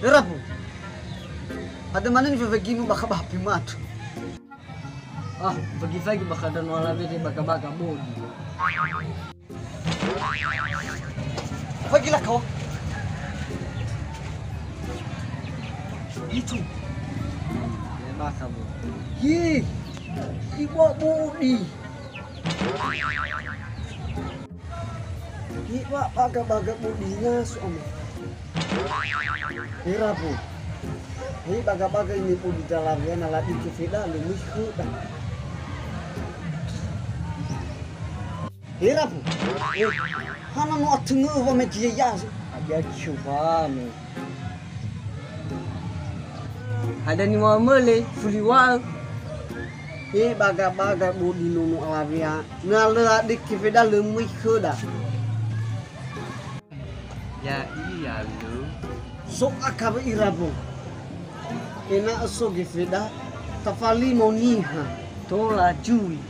Rapo. Ada mana ni fagi mo baka bapi mato. Ah, pagi-pagi baka dan wala bede baka bodi. Fagi lah kau. Itu. Ya baka bo. Ye. Iwa bodi. Iwa baga bodinya suami. Rapo. Ini baga ini pun di dalamnya naladi kefida lumis kuda. Rapo. Hana no atungu wa metia yasu. Ada chuvano. Ada ni mau mele fuliwal. Baga bodi nunu alavia. Naladi kefida lumis kuda. Ya iya lu. Sok akaba irapo. Ena aso gefeda tafali moniha Tola cui.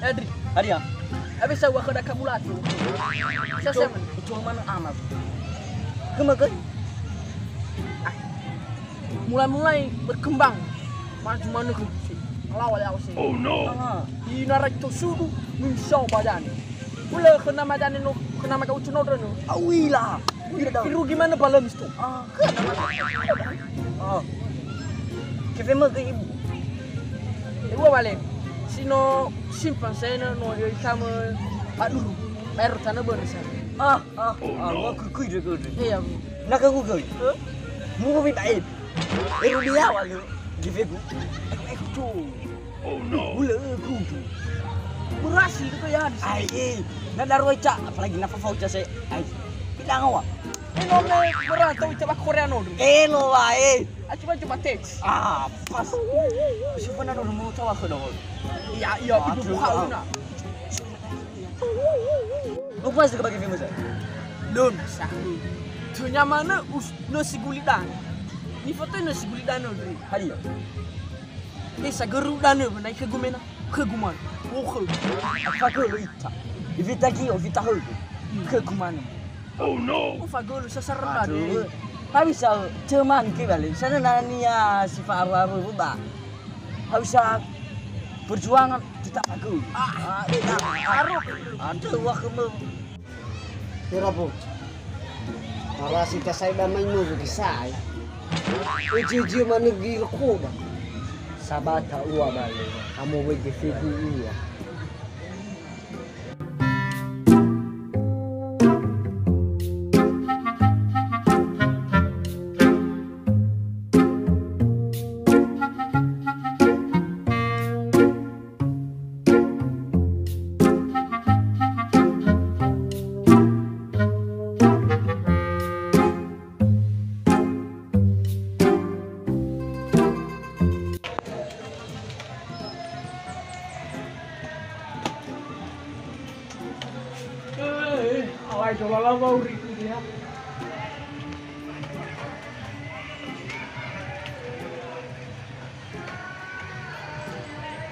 Edri, Adia. habis saya wakada kamulatu. Saya mana? Itu mana amat. Kemakan. Mulai berkembang. Maju mana ke? Lawan ya sih. Oh no. Inarak tu sudu misau badan. Mula kena madan no kena makan ucun order no. Awila. Wila dah. Iru gimana balam itu? Kena mana? Kefema ke ibu. Ibu balik. Sino simpan saya no yo kamu aduh. Baru tanah bonus. Gua kukui je. Iya. Nak aku kau. Mu minta air. Dia awal lu. Gifegu. Aku tu. Oh no. Mula aku tu. Berhasil itu ya. Ai, nak daruai cak apalagi nak voucher saya. Ai. Bilang awak. Ini nomor merantau coba Korea no. Lo ai. Coba teks. Pas. Siapa nak orang mau tahu aku dah. Iya, itu buka una. Lupa sih bagi film saya. Don, sahlu. Tunya mana no sigulidan. Ni foto no sigulidan no dri. Hari ya. Sa gerudan no naik ke gumena. Ke guman. Oh, Apa kau ita? Ivita ki, ivita hu. Ke kuman. Oh no. fa golu sa sarna de. Habis cuman ke balik. Sana nania sifat aru-aru ba. Habis perjuangan kita aku. Aru. Ada waktu mau. Rapo. Para sita saya damai no di sai. Uji mana gil ko ba. Sabata uwa balik. Kamu boleh figu uwa. Awai coba lah mau ribu dia.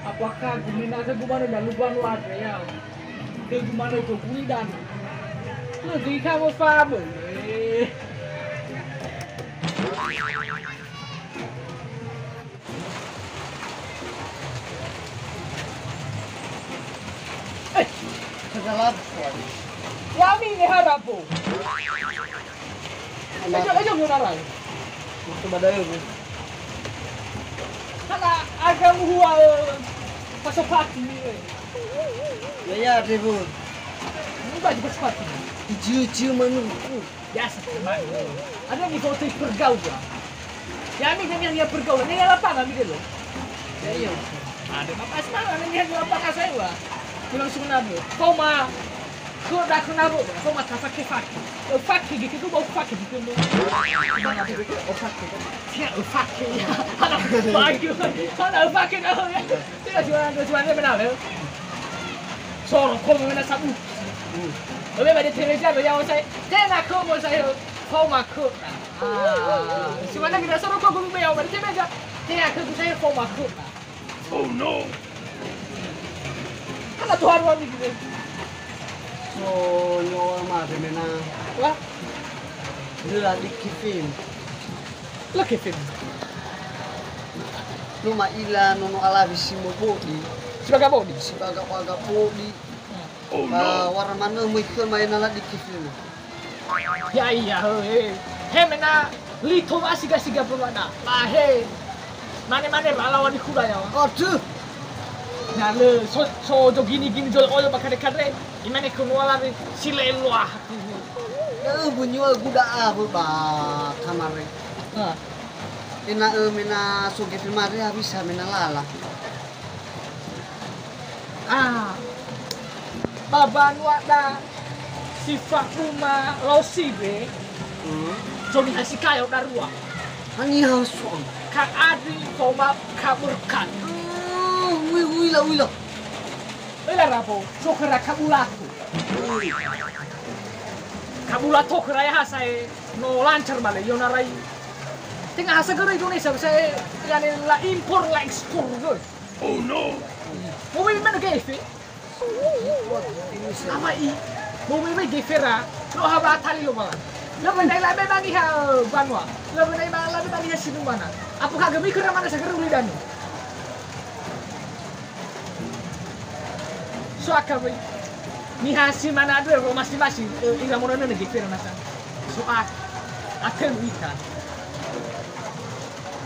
Apakah gumina ke gumana dan lupa luar ya? Ke gumana ke gulidan? Nanti kamu fabel. Kesalat. Wami ni harapo. Ayo ngarang. Itu badai ni. Hala agam huwa pasopati ni. Ya ribu. Bukan di pasopati. Uji mana. Biasa teman. Ada ni foto pergaul ya. Ya mi dia pergaul. Ni apa kami dulu? Ya. Ada apa sekarang ni apa kasih wa? Bilang sebenarnya. Kau mah kau dah kenal bu, kau mah tak pakai fakir. Fakir gitu tu bau fakir gitu. Tiada fakir ya. Ada fakir. Ada fakir dah ya. Tidak jualan ni benar ya. Sorong kau mana sabu. Lebih banyak television yang saya. Jangan kau mau saya. Kau maku. Sebenarnya kita sorong kau belum bayar. Banyak television. Jangan kau saya kau maku. Oh no. Mana tuh haru ni gitu. So nyawa mah mena Wah, dula di kifin. lo Kevin. Numa ila nono ala bisimo podi. Sebagai bodi. Sibaga paga podi. Oh no! Warna mana mo ikut main ala di kifin. Ya iya, he mena lito asiga-siga pemana. He. Mane-mane lawan di kuda ya. Aduh. Nah, so gini jual oil bakar-bakar. Imane kunuala sile luah. Bunyi guda aku ba kamare. Nah, Mena sugi filmare habis mena lala. baban wada sifat rumah losibe. Joni hasikayo darua. Ani hasuang. Kak Adi koma kaburkan. Wila. Ela rapo, sokera kabulaku. Kabulato keraya hasai no lancar bale yonarai. Tinggal hasa gara Indonesia saya yani la impor la ekspor guys. Oh no! Mau mana gefe? Apa i? Mau mana gefera? Lo haba tali lo malah. Lo mana la memang iha banwa. Lo mana la memang iha sinu mana. Apa kagak mikir mana seger uli danu. So akabai. Ni hasil mana ada lo masing-masing ila mau nana gefera nasa. So akan wita.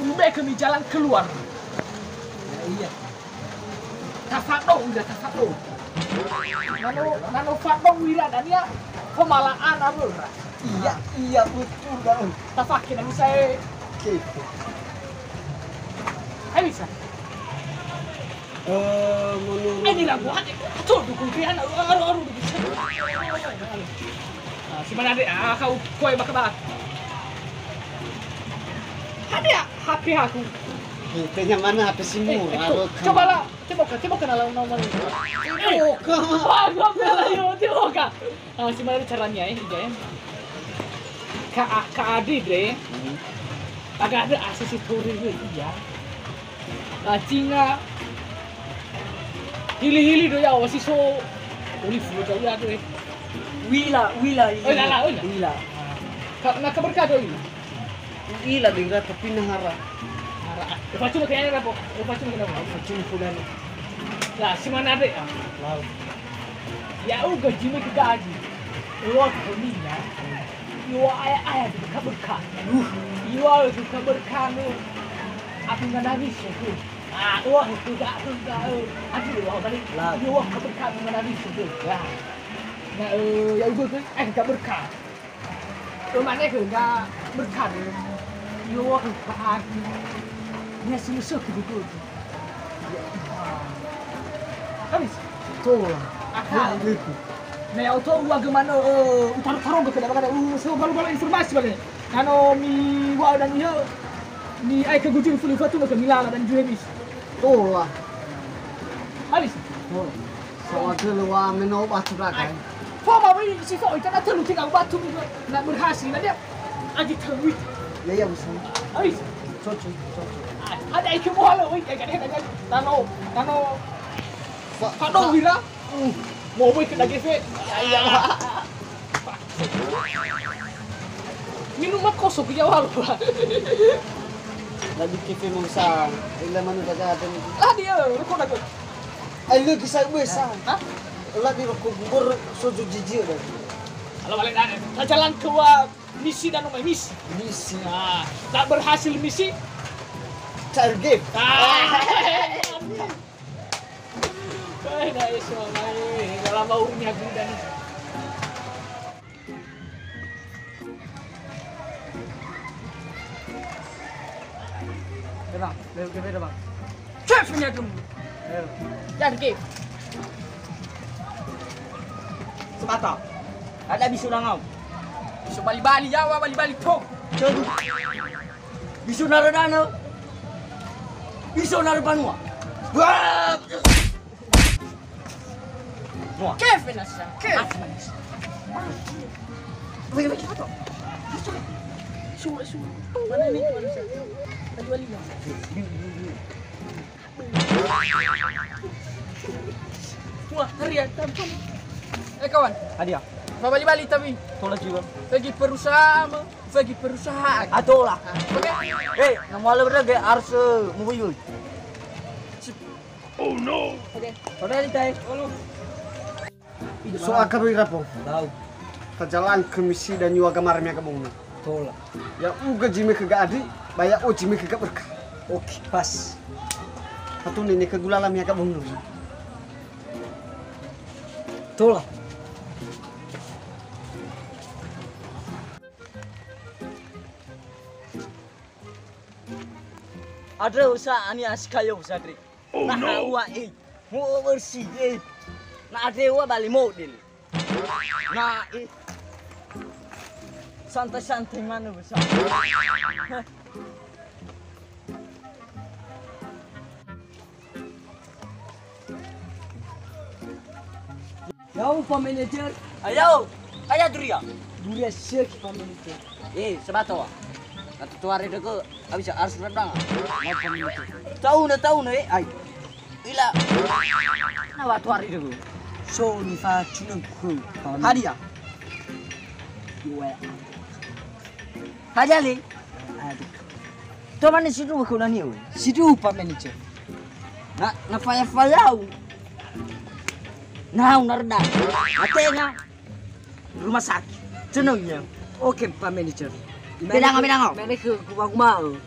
Mereka kami jalan keluar. Iya. Tafado udah tafado. Nano fatdo wira dan ya pemalaan apa? Iya betul dah. Tafakin aku saya. Gitu. Ayo bisa. Menurut Ini lah buat tuh dukung dia aru bisa. Si mana dek? Kau koi bakal. Ada HP aku. Tanya mana HP si murah. Coba lah, coba kenal nomor ini. Coba. Si mana caranya ya? Kak Adi deh. Agak ada asasi story dia. Cina. Hili do ya wasi so. Uli full jauh ya deh. Wila. Wila. Nak keberkah do ini. Ila dengar tapi nahara. Lepas cuma kayaknya apa? Lepas cuma kenapa? Cuma pulang. Lah, si mana ada ya? Lalu. Ya uga jimi ke gaji. Iwa ke mina. Iwa ayah di kaburkan. Iwa ke kaburkan. Aku nggak nabis itu. Iwa itu gak. Aduh, iwa balik. Iwa kaburkan nggak nabis itu. Ya. Nah, ya uga ke kaburkan. Mana ke nggak berkan. Iwa ke kaburkan. Ni selesai begitu. Habis. Tuh. Akal. Nah, auto gua gimana utara-utara ke dalam ada so baru informasi balik. Kano mi wa dan dia ni ai ke gujung full fatu ke Milana dan Juhemis. Tuh lah. Habis. Tuh. Sama dulu wa meno batu belakang. Foma wi si fo itu nak terus tinggal batu nak berhasil dia agi terwit. Ya bisa. Habis. Cocok. Ada ikan bola, wih, kayak nano, Pak Wira, mau wih kena GV, iya. Minuman kosong ke Jawa loh. Lagi kipi mungsa, ila manu daga dan. Lah dia, rukun aku. Ayo kisah besar. Hah? Lah di rokok bubur soju jijik dah. Kalau balik dah, jalan keluar misi dan nomor misi. Misi. Nah, tak berhasil misi. Cari game. Dah semua main. Dalam baunya aku dan. Bang, game bang. Chef punya kamu. Jadi game. Sepatah. Ada bisu langau. Bisu bali-bali Jawa, bali-bali tok. Bisu naradana. Bisu narabanua. Wah. Kevin asal. Kevin. Bagi apa? Suruh. Mana ni tuan saya? Tadi wali lah. Wah, harian, tampun. Kawan, Hadiah. balik tapi. Tolong juga. Bagi perusahaan, bagi perusahaan. Aduh lah. Oke? Nama lu berapa harus menguyul. Oh no! Udah ditay. So akaroy rapo. Tahu. Tajalan kemisi dan nyuaga marmi akabong. Tolong. Ya uga jimi kaga adi, baya o jimi kaga berkah. Oke, pas. Atau nini kagulala mi akabong. Tolong. Ada usaha ani askayo sadri. Oh, Nah, no. wa mau bersih Nah, ada wa balik model. Nah, santai-santai mana besar. Kau Pak Manager. Ayo, ayo Duria. Dunia siap Pak Manager. Sebato. Atau tuare deko abis harus redang. Tahu na ay. Ila. Nawa tuare deko. So ni fa chunku. Hadiah. Dua. Hajali. Aduh. To mana situ ko na niyo. Situ Pak Manager. Na faya-fayau. Nah, nardang. Atenga. Rumah sakit. Cenungnya. Oke Pak Manager. Bilang. Mana ke kumau.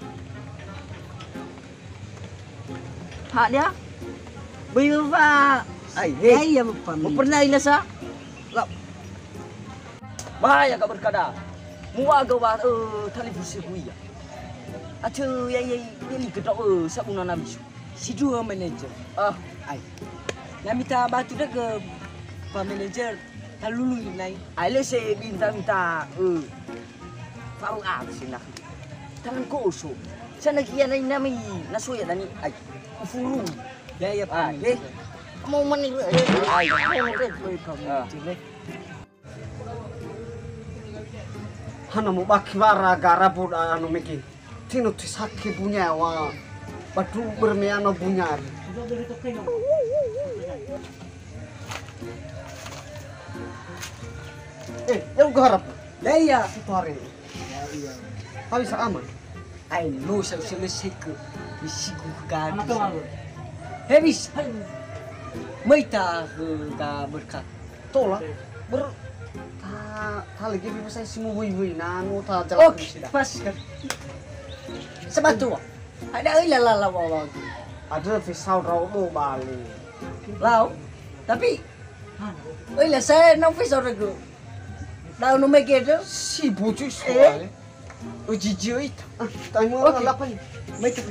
Hak dia. Bayu fa. Ay, hey. Ya Pak Mau Manager. pernah ilasa? Lah. Bahaya kau berkada. Mua gawa televisi kuya. Acu ya ini kedok sabuna nabi. Situ Manager. Ah, ay. Nak minta batu dah ke Pak Manager. Talulu ini. Ay le se minta Fau sih nak. Tangan kosong. Sana kian na nami nasuya dani ay. Ufuru. Ya Pak Ay, Manager. mau meniru. Ay, mau red. Pak Manager. Hana mo bakibara garapo anu miki. Tino tisake punya wa. Batu bermeano punya. Yang garap. Ya. Itu hari. Habis aman. Ay, no sa selesai ke. Bisiku ka. Anak tu Habis. Maita ka berkat. Tola. Ber ta lagi bi saya semua hui nanu ta jalan. Oke, pas kan. Sebatu. Ada lala wawa. Ada visau rau do bali. Lau. Tapi lah saya nak office orang tu. Dah no make it. Si bucu soal. Uji itu. Tahu Oke. apa ni? Make it.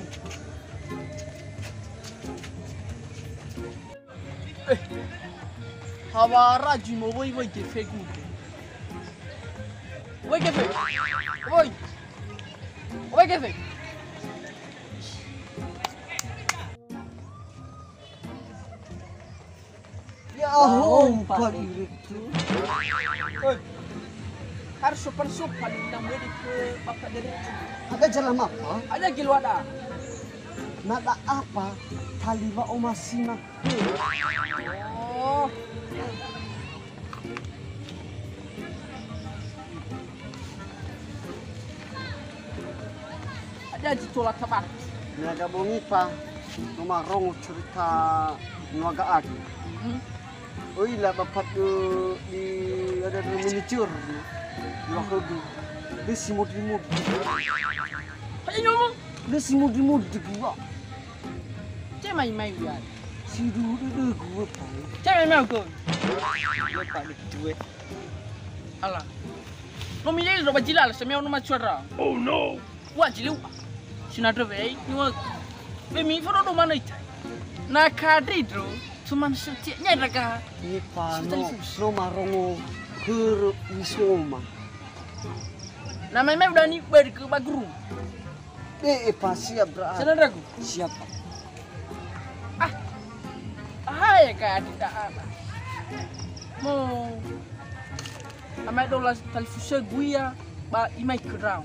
Hawara jimo woi ke fegu. Woi ke fegu. Woi ke fegu. Ya Pak itu. Harus sopan-sopan nang wedi ke bapak dari. Ada jalan apa? Ada gilo ada. Nada apa? Taliba o masina. Oh. Ada ditolak tepat. Naga bongi pa. Numarong cerita nuagaan. Oi lah bapak di ada miniatur. Lakukan. Dia si mudi. Ayo ngomong. Dia si mudi gua. Cek main ya. Si dulu gua pa. Cek main ko. Lepas duit. Alah. Nomilai ro bajilal semia no machora. Oh no! Wa jilu. Sinadro vei, niwa. Be mi foro do mana ita. Na kadidro, cuman setiaknya raga. Ni pa no. No marongo keur wisoma. Na mai udah ni ber ke bagru. Pa siap berarti. Sana ragu. Siapa? Hai ka tidak apa. Mo. Amai dolas talfusha guia ba imai kerang.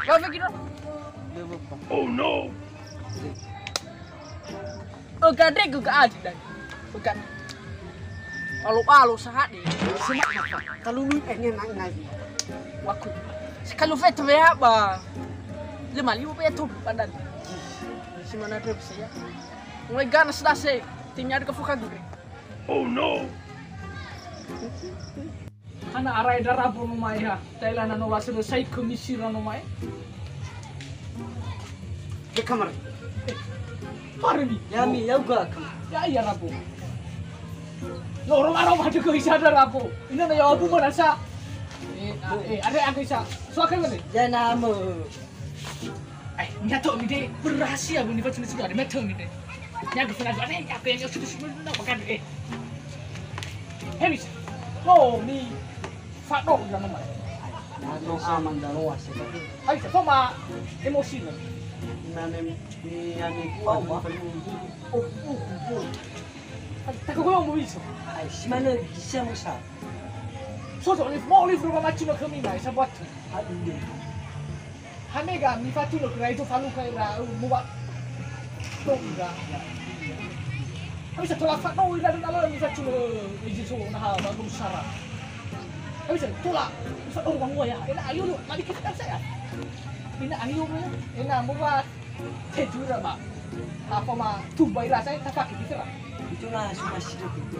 Kau fikir? Oh no! Gadek ke aja dan. Bukan. Alo sahat ni. Semak kalau lu pengen nang. Waku. Kalau vet ya ba. Lima liu pe tu pandan. Si mana tu saya. Mulai ganas dah se. Timnya ada kefukan dulu. Oh no! Hana arai darabu no mai ha. Thailand no wasu no sai komisi no mai. Ke kamar. Parmi. Yami yoga. Ya iya rabu. Yo orang ada ke isa ada rabu. Ini na yo abu merasa. Ada aku isa. So akan ni. Ya nama. Nyato ni deh berhasil aku ni macam sudah ada meter ni deh. Nyaga pernah ada apa yang sudah nak makan Hemis. Oh ni faktor dalam nama. Ano aman dalawa sila. Ay sama emosi na. Nanem ni ani ko ba? Tako ko mo iso. Ay si mana gisa mo sa. So mo livro ba macam kami na isa buat. Adi. Hamega mi fatulo kira itu falu kira buat. Tongga. Habis tolak faktor ida dalam mi fatulo iji so na ha bagus syarat. Habis tolak faktor bang ya. Enak ayo lu mari kita saya. Ina ayo mo. Ina mo ba tejura ba. Apa ma tu bayar saya tak pakai kita lah. Itu na masih itu.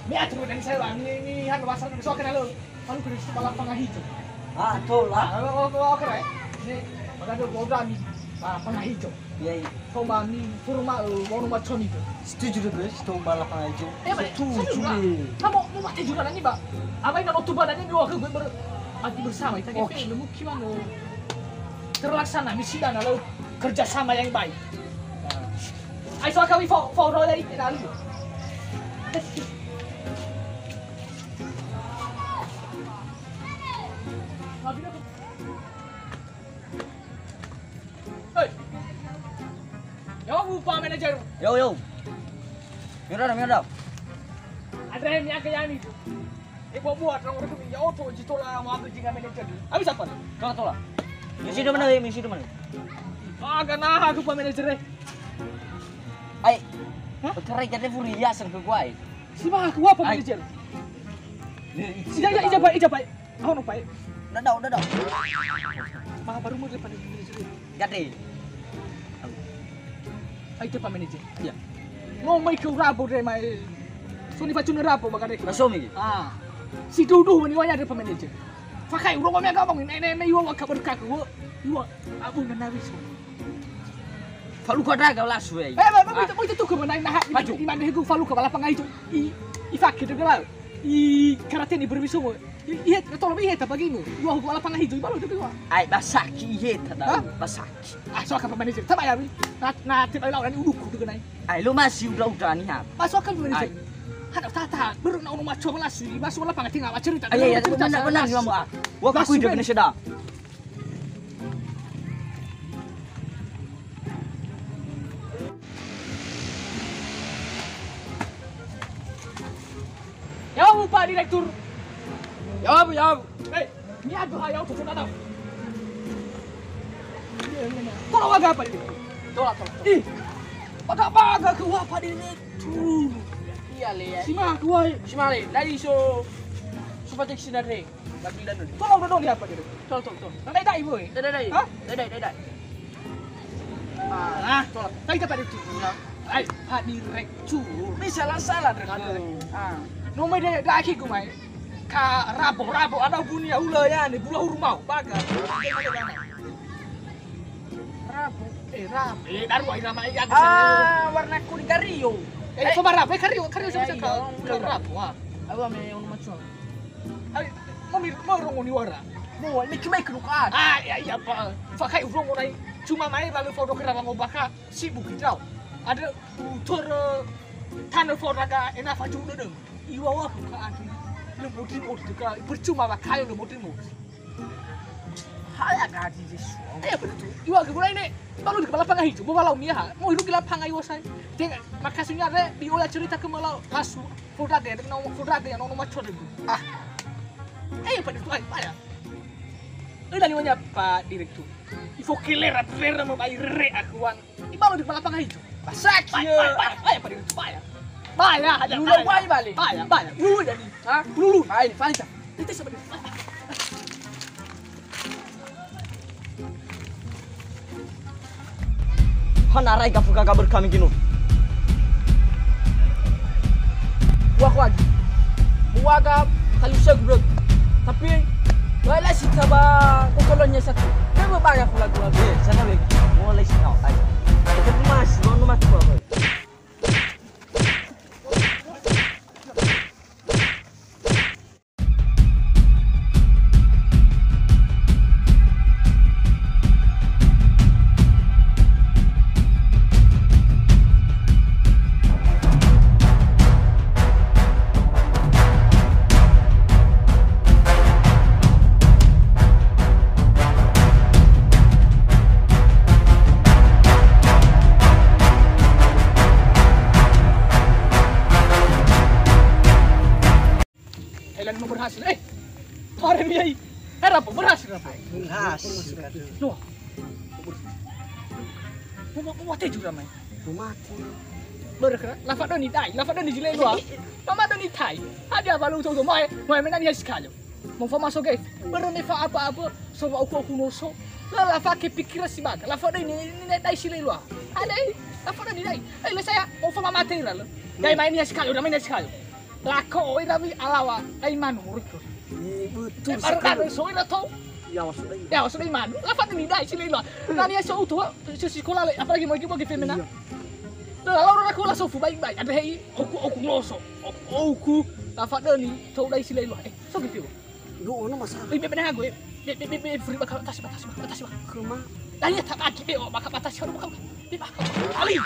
Ni aturan yang saya ni han wasal so kenal lu. Kan kudu balap pangah hijau. Ah, tolak. Oke, ni ada boga ni pangah hijau. Ya, Toma ni furma mau rumah coni tu. setuju deh, stong balap aja. Setuju. Kamu mau mati juga nani, Pak. Apa yang nak tuba nani dua ke mati bersama kita ke film gimana terlaksana misi dan lalu kerjasama yang baik. Ai so kami foto dari lalu. Hei. Ya lupa manajer. Yo. Mira. Ada yang niaga yang itu. Buat orang itu ya auto jitola mau aku jingga manajer. Habis apa? Kau tolak. Misi itu mana? Agak nah aku pa manajer. Ay. Terai jadi furias ke gua. Si mah aku apa manajer? Ijabay. Ano pa? Udah. Mga baru mo depan manajer. Jadi. Ay ito pa manajer. Iya. Mau may kurabo deh may. So ni pacun rapo baga deh. Rasomi. Si Dudu maniwanya ada pa manajer. Fakay urong kami agawang may iwa kabar kako. Iwa abu na nawiso. Falu kau dah kau lasu eh. Mau itu tuh kemana nah di mana aku falu ke balap pangay itu. Ifak gitu kan. Karate ni berbisu mo. Iya, tolong iya tak bagimu. Iwa aku balap pangay itu baru itu iwa. Ay basaki iya tada. Basaki. So akan pa manajer. Tama ya mi. Na tip ay lawan ni uduk kudu ganay. Ay lu masih udah nih ha. Masuk akan pa manajer. Hadap tata, baru na uno macho lasu. Masuk balap pangay tinggal cerita. Ay benar ni mamu. Wah aku hidup Indonesia dah. Jawab Pak Direktur. Jawab. Hei, ni aku hayau tu sudah tahu. Tolong agak apa ini? Tolong. Ih, baga ke apa ini? Iya le. Si mah kuai. Si male. Dari so super taxi dari. Bagi dan. Tolong dong ni apa ini? Tol. Dai boy. Dai. Hah? Dai. Tolong. Tadi Pak Direktur. Ai, Pak Direktur. Ini salah dengan. Nomor dia dah akhir ku mai. Ka rabo ada bunia ulaya ni bulah rumau baga. Rabu. Rabo. Daru ai nama ai aku. Warna kuning kario. Coba rabo, kario sama ka rabo. Apa me yang macam? Ai, mau rongo ni wara. Mau ni kemai kerukan. Ya Pak. Pakai rongo nai cuma mai lalu foto kira mau baka sibuk kau. Ada utur tanah foto ka enak faju dudung. Iwa aku ka adu. Lu modin ka percuma ba kayo lu modin mo. Hai agak di Yesus. Betul. Iwa ke gulai ni. Baru di kepala pangah hijau, mau balau mia. Mau hidup gila pangai wasai. Tengok makasihnya ada di olah cerita ke malau lasu. Produk dia, dengan produk dia, nama macam itu. Apa itu? Apa ya? Udah liwanya Pak Direktur. Ifo kilera mau bayar akuan. Ibalau di palapang itu. Pasak ya. Bayar Pak Direktur bayar. Bayar ada. Dulu bayar balik. Bayar. Dulu jadi. Hah? Dulu. Ini valida. Itu sebenarnya. Hanarai ka fuka kabar kami gino. Wako aja. Muaga kalau saya gurut. Tapi wala si taba kokolonya satu. Kenapa banyak lagu-lagu? Sana be. Mulai sih kau. Ay. Itu mas, no mas ko. Kailan mo berhasil? Pare niya apa? Berhasil apa? Berhasil. Loh. Mau mati juga mai. Mati. Berkira, lafad doni dai, lafad doni jile loa. Mama doni tai. Ada balu tu mai menanya sekali. Mau fa masuk guys. Beroni fa apa-apa, so aku noso. Lah fa ke pikiran si bag. Lafad doni ini dai sile loa. Ada lafad doni dai. Saya mau fa mati lah. Dai mainnya sekali, udah mainnya sekali. Lako irabi alawa ay manu riko. Betul Sekali so ira to. Ya sudah. Ya sudah manu. Lafad ni dai sile lo. Nani so tu si sekolah apalagi mau ke femina. Lah orang aku langsung baik-baik. Ada hei aku ngoso. Aku lafad ni to dai sile lo. So gitu. Lu ono masalah. Be aku. Be free bakal batas. Kemah. Tanya tak aki be bakal batas baru bakal. Be bakal. Ali.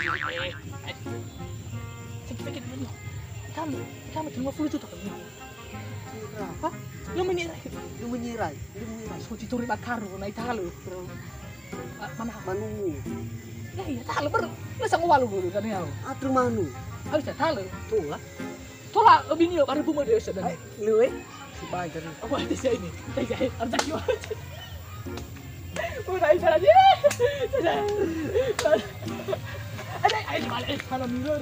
Sikit dulu. Kamu terima 50 juta kan? Apa? Lu menyirai. So dituri bakar na italo. Mana? Manu. Ya talo ber. Lasang walu dulu kan ya. Aduh manu. Harus talo. Tuh lah. Tola lebih niyo baru bumbu dia sedang. Lu Baik kan. Apa ada saya ini? Saya harus kiwa. Udah isa aja. Ada malah kalau milo